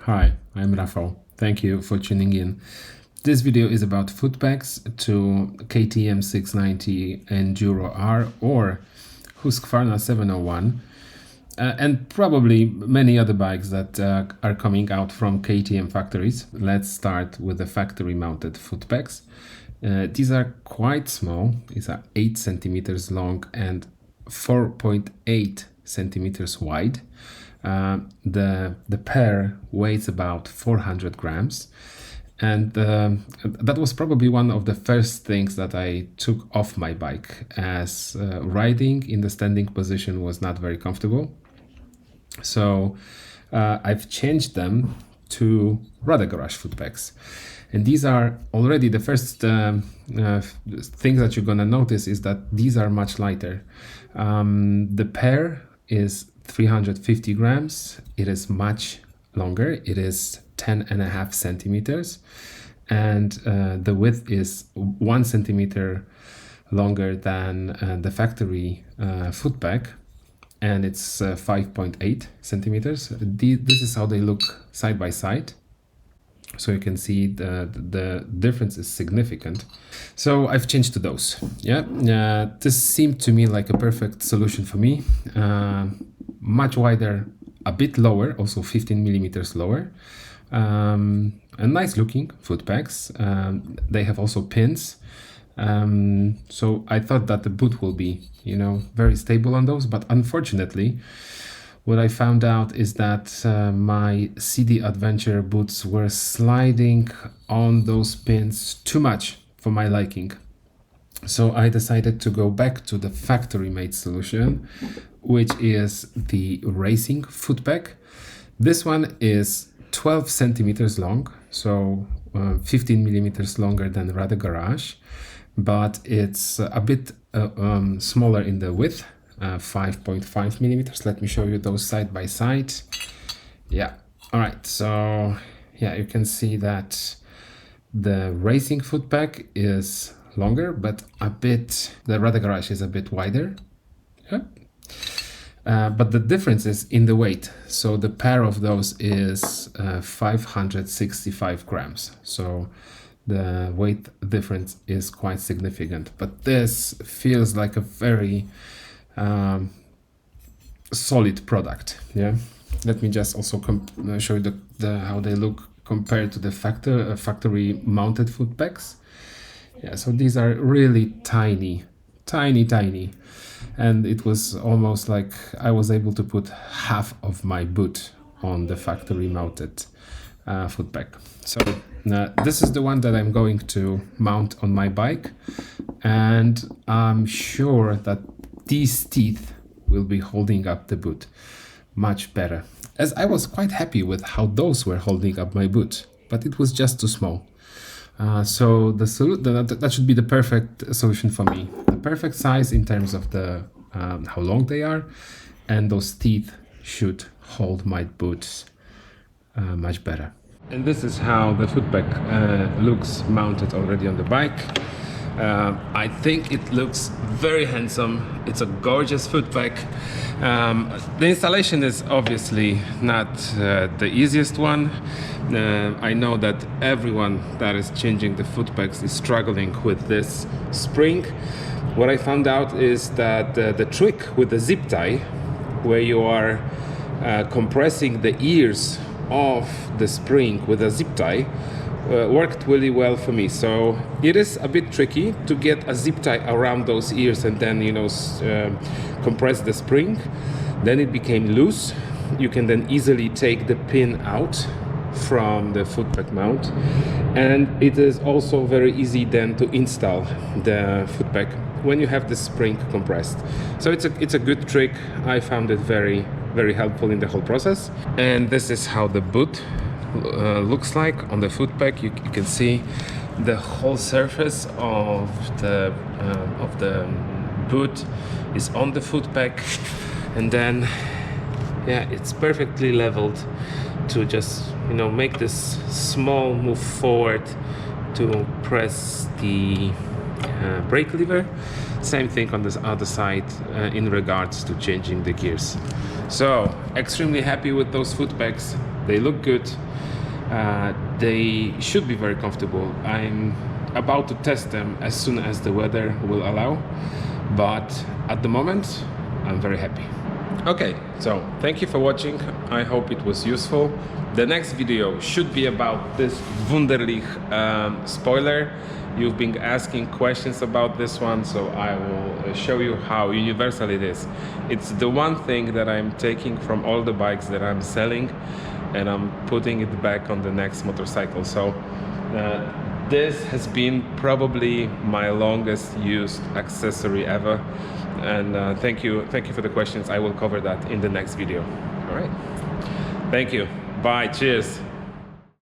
Hi, I'm Rafał. Thank you for tuning in. This video is about footpegs to KTM 690 Enduro R or Husqvarna 701 and probably many other bikes that are coming out from KTM factories. Let's start with the factory mounted footpegs. These are quite small. These are 8 centimeters long and 4.8 centimeters wide. The pair weighs about 400 grams, and that was probably one of the first things that I took off my bike, as riding in the standing position was not very comfortable. So I've changed them to Rade garage footpegs. And these are already the first things that you're gonna notice is that these are much lighter. The pair is 350 grams. It is much longer. It is 10.5 centimeters. And the width is 1 centimeter longer than the factory footpeg. And it's 5.8 centimeters. This is how they look side by side. So you can see the difference is significant. So I've changed to those. This seemed to me like a perfect solution for me. Much wider, a bit lower, also 15 millimeters lower. And nice looking footpegs. They have also pins. So I thought that the boot will be, very stable on those, but unfortunately, what I found out is that my CD Adventure boots were sliding on those pins too much for my liking. So I decided to go back to the factory-made solution, which is the racing footpeg. This one is 12 centimeters long, so 15 millimeters longer than Rade Garage, but it's a bit smaller in the width, 5.5 millimeters. Let me show you those side by side. All right, so you can see that the racing footpeg is longer, but the Rade Garage is a bit wider. But the difference is in the weight. So the pair of those is 565 grams. So the weight difference is quite significant. But this feels like a very solid product. Let me just also show you how they look compared to the factory mounted footpegs. So these are really tiny, and it was almost like I was able to put half of my boot on the factory mounted footpeg. So this is the one that I'm going to mount on my bike, and I'm sure that these teeth will be holding up the boot much better, as I was quite happy with how those were holding up my boot, but it was just too small. So that should be the perfect solution for me. The perfect size in terms of the how long they are, and those teeth should hold my boots much better. And this is how the footpeg looks mounted already on the bike. I think it looks very handsome. It's a gorgeous footpeg. The installation is obviously not the easiest one. I know that everyone that is changing the footpegs is struggling with this spring. What I found out is that the trick with the zip tie, where you are compressing the ears of the spring with a zip tie, worked really well for me. So it is a bit tricky to get a zip tie around those ears and then compress the spring. Then it became loose. You can then easily take the pin out from the footpeg mount, and it is also very easy then to install the footpeg when you have the spring compressed. So it's a good trick. I found it very, very helpful in the whole process. And this is how the boot looks like on the footpeg. You can see the whole surface of the boot is on the footpeg, and then it's perfectly leveled to just make this small move forward to press the brake lever. Same thing on this other side in regards to changing the gears. So extremely happy with those footpegs. They look good. They should be very comfortable. I'm about to test them as soon as the weather will allow, but at the moment I'm very happy. Okay, so thank you for watching. I hope it was useful. The next video should be about this Wunderlich spoiler. You've been asking questions about this one, so I will show you how universal it is. It's the one thing that I'm taking from all the bikes that I'm selling, and I'm putting it back on the next motorcycle. So this has been probably my longest used accessory ever. And thank you for the questions. I will cover that in the next video. All right. Thank you. Bye. Cheers.